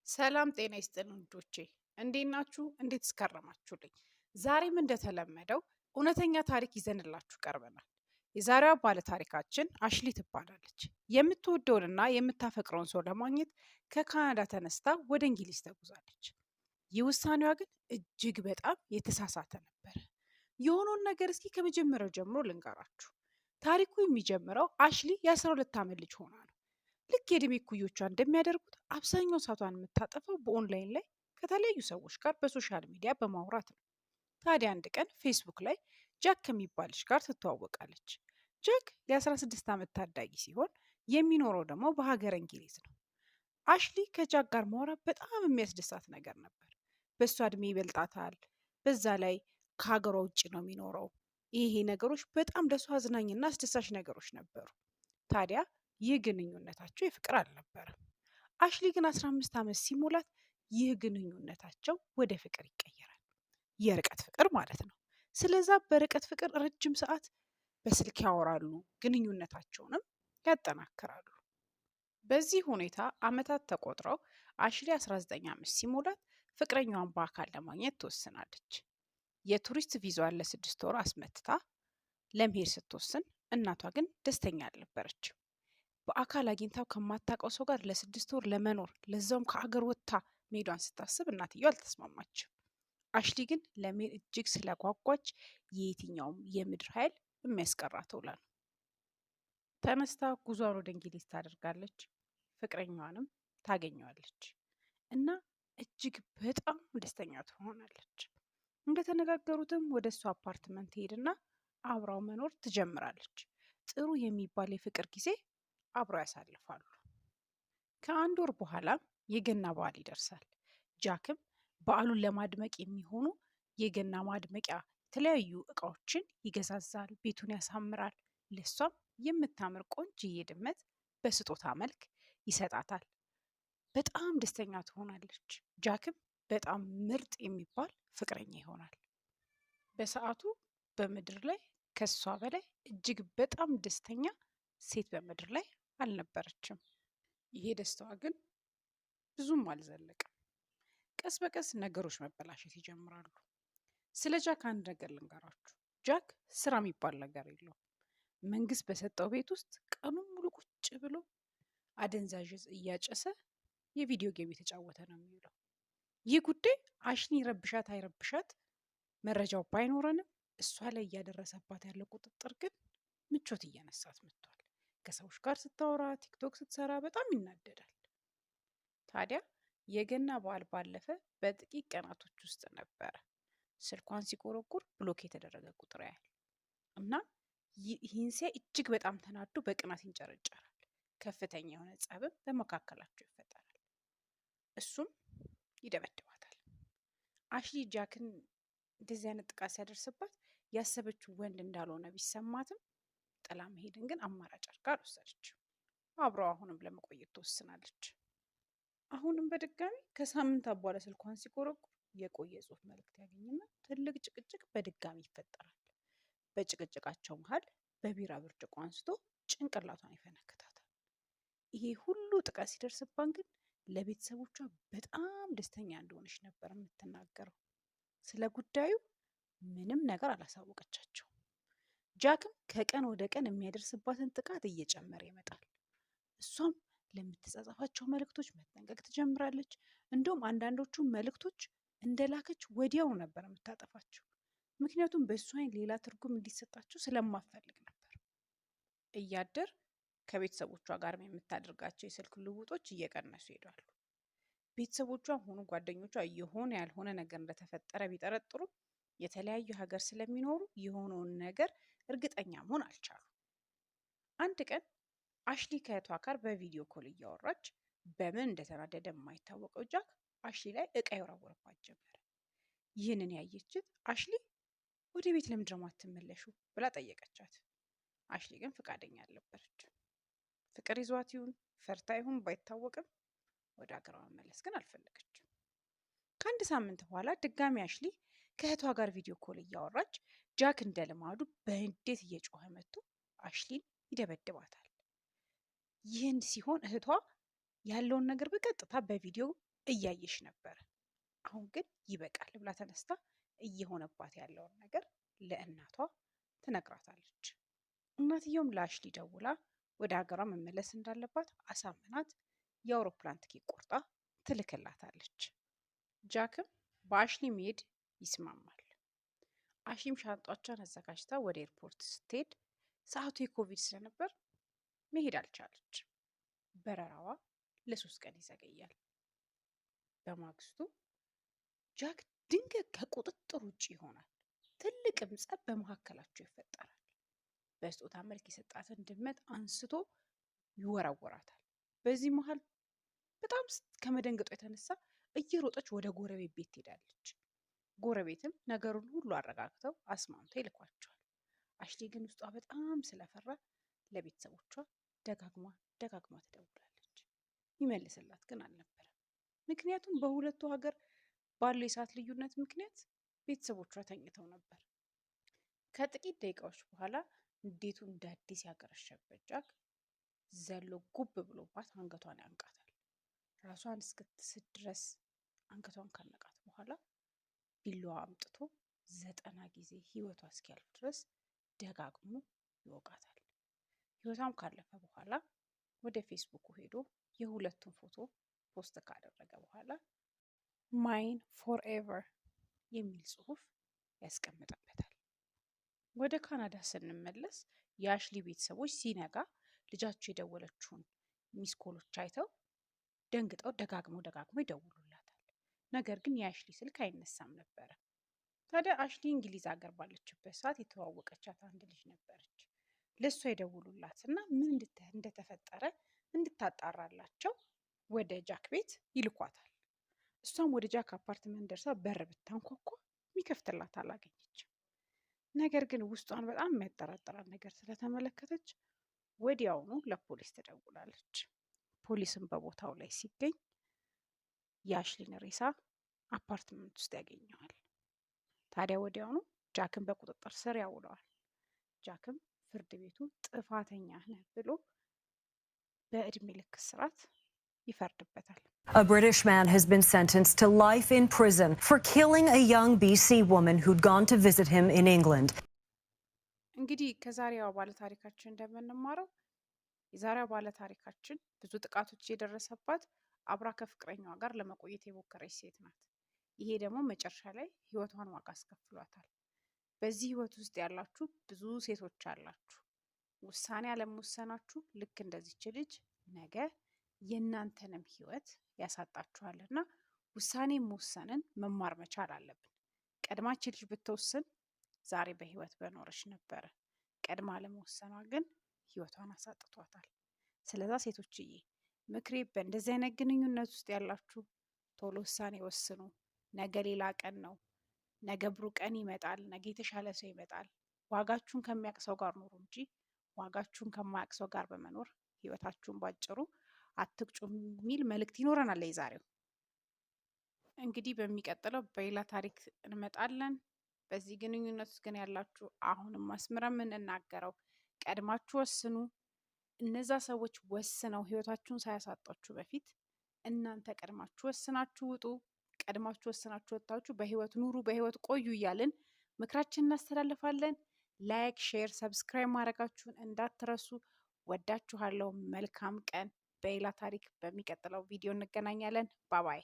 ሰላም ጤና ይስጥልን ውዶቼ፣ እንዴት ናችሁ? እንዴት እስከረማችሁልኝ? ዛሬም እንደተለመደው እውነተኛ ታሪክ ይዘንላችሁ ቀርበናል። የዛሬዋ ባለ ታሪካችን አሽሊ ትባላለች። የምትወደውንና የምታፈቅረውን ሰው ለማግኘት ከካናዳ ተነስታ ወደ እንግሊዝ ተጉዛለች። ይህ ውሳኔዋ ግን እጅግ በጣም የተሳሳተ ነበረ። የሆነውን ነገር እስኪ ከመጀመሪያው ጀምሮ ልንገራችሁ። ታሪኩ የሚጀምረው አሽሊ የ12 ዓመት ልጅ ሆና ነው። ልክ የእድሜ እኩዮቿ እንደሚያደርጉት አብዛኛው ሰዓቷን የምታጠፋው በኦንላይን ላይ ከተለያዩ ሰዎች ጋር በሶሻል ሚዲያ በማውራት ነው። ታዲያ አንድ ቀን ፌስቡክ ላይ ጃክ ከሚባል ልጅ ጋር ትተዋወቃለች። ጃክ የ16 ዓመት ታዳጊ ሲሆን የሚኖረው ደግሞ በሀገረ እንግሊዝ ነው። አሽሊ ከጃክ ጋር ማውራት በጣም የሚያስደሳት ነገር ነበር። በእሷ እድሜ ይበልጣታል። በዛ ላይ ከሀገሯ ውጭ ነው የሚኖረው። ይሄ ነገሮች በጣም ለእሷ አዝናኝና አስደሳች ነገሮች ነበሩ። ታዲያ ይህ ግንኙነታቸው የፍቅር አልነበረም። አሽሊ ግን 15 ዓመት ሲሞላት ይህ ግንኙነታቸው ወደ ፍቅር ይቀየራል። የርቀት ፍቅር ማለት ነው። ስለዛ በርቀት ፍቅር ረጅም ሰዓት በስልክ ያወራሉ፣ ግንኙነታቸውንም ያጠናክራሉ። በዚህ ሁኔታ ዓመታት ተቆጥረው አሽሊ 19 ዓመት ሲሞላት ፍቅረኛዋን በአካል ለማግኘት ትወስናለች። የቱሪስት ቪዛዋን ለ6 ወር አስመትታ ለመሄድ ስትወስን እናቷ ግን ደስተኛ አልነበረችም። በአካል አግኝታው ከማታውቀው ሰው ጋር ለ6 ወር ለመኖር ለዛውም ከአገር ወጥታ መሄዷን ስታስብ እናትየው አልተስማማችም። አሽሊ ግን ለመሄድ እጅግ ስለጓጓች የየትኛውም የምድር ኃይል የሚያስቀራት ውላ ነው። ተነስታ ጉዟን ወደ እንግሊዝ ታደርጋለች። ፍቅረኛዋንም ታገኘዋለች እና እጅግ በጣም ደስተኛ ትሆናለች። እንደተነጋገሩትም ወደ እሱ አፓርትመንት ትሄድና አብራው መኖር ትጀምራለች። ጥሩ የሚባል የፍቅር ጊዜ አብረው ያሳልፋሉ። ከአንድ ወር በኋላም የገና በዓል ይደርሳል። ጃክም በዓሉን ለማድመቅ የሚሆኑ የገና ማድመቂያ የተለያዩ እቃዎችን ይገዛዛል፣ ቤቱን ያሳምራል። ለሷም የምታምር ቆንጅዬ ድመት በስጦታ መልክ ይሰጣታል። በጣም ደስተኛ ትሆናለች። ጃክም በጣም ምርጥ የሚባል ፍቅረኛ ይሆናል። በሰዓቱ በምድር ላይ ከሷ በላይ እጅግ በጣም ደስተኛ ሴት በምድር ላይ አልነበረችም። ይሄ ደስታዋ ግን ብዙም አልዘለቀም። ቀስ በቀስ ነገሮች መበላሸት ይጀምራሉ። ስለ ጃክ አንድ ነገር ልንገራችሁ። ጃክ ስራ የሚባል ነገር የለውም። መንግስት በሰጠው ቤት ውስጥ ቀኑን ሙሉ ቁጭ ብሎ አደንዛዥ እጽ እያጨሰ የቪዲዮ ጌም የተጫወተ ነው የሚውለው። ይህ ጉዳይ አሽሊ ረብሻት አይረብሻት መረጃው ባይኖረንም እሷ ላይ እያደረሰባት ያለው ቁጥጥር ግን ምቾት እየነሳት መጥቷል። ከሰዎች ጋር ስታወራ፣ ቲክቶክ ስትሰራ በጣም ይናደዳል። ታዲያ የገና በዓል ባለፈ በጥቂት ቀናቶች ውስጥ ነበረ ስልኳን ሲቆረቁር ብሎክ የተደረገ ቁጥር ያህል እና ይህን ሲያይ እጅግ በጣም ተናዶ በቅናት ይንጨረጨራል። ከፍተኛ የሆነ ጸብም በመካከላቸው ይፈጠራል። እሱም ይደበድባታል። አሽሊ ጃክን እንደዚህ አይነት ጥቃት ሲያደርስባት ያሰበችው ወንድ እንዳልሆነ ቢሰማትም ጥላ መሄድን ግን አማራጭ አድርጋ አልወሰደችም። አብረው አሁንም ለመቆየት ትወስናለች። አሁንም በድጋሚ ከሳምንታት በኋላ ስልኳን ሲቆረቁር የቆየ ጽሑፍ መልእክት ያገኝና ትልቅ ጭቅጭቅ በድጋሚ ይፈጠራል። በጭቅጭቃቸው መሀል በቢራ ብርጭቆ አንስቶ ጭንቅላቷን ይፈነክታታል። ይሄ ሁሉ ጥቃት ሲደርስባት ግን ለቤተሰቦቿ በጣም ደስተኛ እንደሆነች ነበር የምትናገረው። ስለ ጉዳዩ ምንም ነገር አላሳወቀቻቸው። ጃክም ከቀን ወደ ቀን የሚያደርስባትን ጥቃት እየጨመረ ይመጣል። እሷም ለምትጻጻፋቸው መልእክቶች መጠንቀቅ ትጀምራለች። እንደውም አንዳንዶቹ መልእክቶች እንደላከች ወዲያው ነበር የምታጠፋቸው። ምክንያቱም በእሱ አይን ሌላ ትርጉም እንዲሰጣቸው ስለማፈልግ ነበር። እያደር ከቤተሰቦቿ ጋርም የምታደርጋቸው የስልክ ልውጦች እየቀነሱ ይሄዳሉ። ቤተሰቦቿም ሆኑ ጓደኞቿ የሆነ ያልሆነ ነገር እንደተፈጠረ ቢጠረጥሩም የተለያዩ ሀገር ስለሚኖሩ የሆነውን ነገር እርግጠኛ መሆን አልቻሉም። አንድ ቀን አሽሊ ከእህቷ ጋር በቪዲዮ ኮል እያወራች በምን እንደተናደደ የማይታወቀው ጃክ አሽሊ ላይ እቃ ይወረውርባት ጀመረ። ይህንን ያየችት አሽሊ ወደ ቤት ለምንድን ነው የማትመለሺው ብላ ጠየቀቻት። አሽሊ ግን ፈቃደኛ አልነበረችም። ፍቅር ይዟት ይሁን ፈርታ ይሁን ባይታወቅም ወደ ሀገሯ መመለስ ግን አልፈለገችም። ከአንድ ሳምንት በኋላ ድጋሚ አሽሊ ከእህቷ ጋር ቪዲዮ ኮል እያወራች ጃክ እንደ ልማዱ በንዴት እየጮኸ መጥቶ አሽሊን ይደበድባታል። ይህን ሲሆን እህቷ ያለውን ነገር በቀጥታ በቪዲዮ እያየሽ ነበረ። አሁን ግን ይበቃል ብላ ተነስታ እየሆነባት ያለውን ነገር ለእናቷ ትነግራታለች። እናትየውም ለአሽሊ ደውላ ወደ ሀገሯ መመለስ እንዳለባት አሳምናት የአውሮፕላን ትኬት ቆርጣ ትልክላታለች። ጃክም በአሽሊ መሄድ ይስማማል። አሽሊም ሻንጣቿን አዘጋጅታ ወደ ኤርፖርት ስትሄድ ሰዓቱ የኮቪድ ስለነበር መሄድ አልቻለች። በረራዋ ለ3 ቀን ይዘገያል። በማግስቱ ጃክ ድንገት ከቁጥጥር ውጭ ይሆናል። ትልቅም ጸብ በመካከላቸው ይፈጠራል። በስጦታ መልክ የሰጣትን ድመት አንስቶ ይወረወራታል። በዚህ መሀል በጣም ከመደንገጧ የተነሳ እየሮጠች ወደ ጎረቤት ቤት ትሄዳለች። ጎረቤትም ነገሩን ሁሉ አረጋግተው አስማምተው ይልኳቸዋል። አሽሊ ግን ውስጧ በጣም ስለፈራ ለቤተሰቦቿ ደጋግማ ትደውላለች። ይመልስላት ግን አልነበረም። ምክንያቱም በሁለቱ ሀገር ባለው የሰዓት ልዩነት ምክንያት ቤተሰቦቿ ተኝተው ነበር። ከጥቂት ደቂቃዎች በኋላ እንዴቱ እንደ አዲስ ያገረሸበት ጃክ ዘሎ ጉብ ብሎባት አንገቷን ያንቃታል። ራሷን እስክትስት ድረስ አንገቷን ካነቃት በኋላ ቢላዋ አምጥቶ 90 ጊዜ ህይወቷ እስኪያልፍ ድረስ ደጋግሞ ይወቃታል። ህይወቷም ካለፈ በኋላ ወደ ፌስቡኩ ሄዶ የሁለቱን ፎቶ ፖስት ካደረገ በኋላ ማይን ፎርኤቨር የሚል ጽሁፍ ያስቀምጥበታል። ወደ ካናዳ ስንመለስ የአሽሊ ቤተሰቦች ሲነጋ ልጃቸው የደወለችውን ሚስኮሎች አይተው ደንግጠው ደጋግመው ይደውሉላታል። ነገር ግን የአሽሊ ስልክ አይነሳም ነበረ። ታዲያ አሽሊ እንግሊዝ ሀገር ባለችበት ሰዓት የተዋወቀቻት አንድ ልጅ ነበረች። ለእሷ የደውሉላት እና ምን እንደተፈጠረ እንድታጣራላቸው ወደ ጃክ ቤት ይልኳታል። እሷም ወደ ጃክ አፓርትመንት ደርሳ በር ብታንኳኳ የሚከፍትላት አላገኘችም። ነገር ግን ውስጧን በጣም የሚያጠራጥራት ነገር ስለተመለከተች ወዲያውኑ ለፖሊስ ትደውላለች። ፖሊስም በቦታው ላይ ሲገኝ የአሽሊን ሬሳ አፓርትመንት ውስጥ ያገኘዋል። ታዲያ ወዲያውኑ ጃክን በቁጥጥር ስር ያውለዋል። ጃክም ፍርድ ቤቱ ጥፋተኛ ነህ ብሎ በእድሜ ልክ እስራት ይፈርድበታል። A British man has been sentenced to life in prison for killing a young BC woman who'd gone to visit him in England. እንግዲህ ከዛሬዋ ባለታሪካችን እንደምንማረው የዛሬዋ ባለታሪካችን ብዙ ጥቃቶች የደረሰባት አብራ ከፍቅረኛዋ ጋር ለመቆየት የሞከረች ሴት ናት። ይሄ ደግሞ መጨረሻ ላይ ህይወቷን ዋጋ አስከፍሏታል። በዚህ ህይወት ውስጥ ያላችሁ ብዙ ሴቶች አላችሁ። ውሳኔ አለመወሰናችሁ ልክ እንደዚች ልጅ ነገ የእናንተንም ህይወት ያሳጣችኋልና ውሳኔ መወሰንን መማር መቻል አለብን። ቀድማች ልጅ ብትወስን ዛሬ በህይወት በኖረች ነበረ። ቀድማ አለመወሰኗ ግን ህይወቷን አሳጥቷታል። ስለዛ ሴቶችዬ ምክሬ በእንደዚህ አይነት ግንኙነት ውስጥ ያላችሁ ቶሎ ውሳኔ ወስኑ። ነገ ሌላ ቀን ነው። ነገ ብሩህ ቀን ይመጣል። ነገ የተሻለ ሰው ይመጣል። ዋጋችሁን ከሚያውቅ ሰው ጋር ኑሩ እንጂ ዋጋችሁን ከማያውቅ ሰው ጋር በመኖር ህይወታችሁን ባጭሩ አትቅጩ የሚል መልእክት ይኖረናል። የዛሬው እንግዲህ በሚቀጥለው በሌላ ታሪክ እንመጣለን። በዚህ ግንኙነት ውስጥ ግን ያላችሁ አሁንም አስምረን የምንናገረው ቀድማችሁ ወስኑ። እነዛ ሰዎች ወስነው ህይወታችሁን ሳያሳጣችሁ በፊት እናንተ ቀድማችሁ ወስናችሁ ውጡ። ቀድማችሁ ወስናችሁ ወጣችሁ በህይወት ኑሩ፣ በህይወት ቆዩ እያልን ምክራችን እናስተላልፋለን። ላይክ፣ ሼር፣ ሰብስክራይብ ማድረጋችሁን እንዳትረሱ። ወዳችኋለሁ። መልካም ቀን። በሌላ ታሪክ በሚቀጥለው ቪዲዮ እንገናኛለን። ባባይ